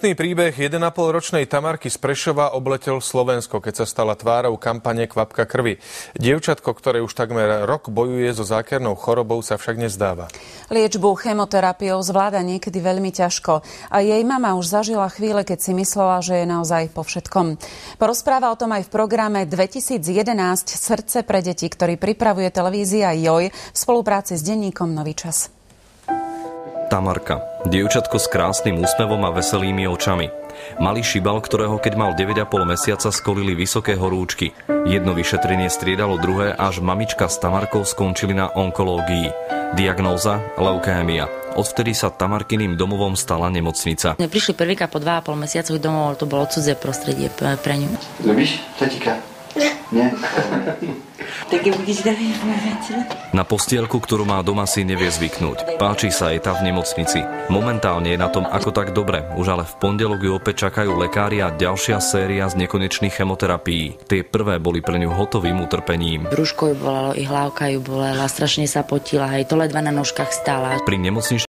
Smutný príbeh 1,5-ročnej Tamarky z Prešova obletel Slovensko, keď sa stala tvárou kampane Kvapka krvi. Dievčatko, ktoré už takmer rok bojuje so zákernou chorobou, sa však nezdáva. Liečbu chemoterapiou zvláda niekedy veľmi ťažko. A jej mama už zažila chvíle, keď si myslela, že je naozaj po všetkom. Porozpráva o tom aj v programe 2011 Srdce pre deti, ktorý pripravuje televízia JOJ v spolupráci s denníkom Nový čas. Tamarka. Dievčatko s krásnym úsmevom a veselými očami. Malý šibal, ktorého keď mal 9,5 mesiaca skolili vysoké horúčky. Jedno vyšetrenie striedalo druhé, až mamička s Tamarkou skončili na onkológii. Diagnóza leukémia. Odvtedy sa Tamarkyným domovom stala nemocnica. Prišli prvýkrát po 2,5 mesiacoch domov, ale to bolo cudzie prostredie pre ňu. Ľubíš tatíka? Nie? Na postielku, ktorú má doma, si nevie zvyknúť. Páči sa jej tá v nemocnici. Momentálne je na tom ako tak dobre, už ale v pondelok ju opäť čakajú lekári a ďalšia séria z nekonečných chemoterapií. Tie prvé boli pre ňu hotovým utrpením. Brúško ju bolelo, i hlavka ju bolela, strašne sa potila, aj to ledva na nožkách stála. Pri nemocničnej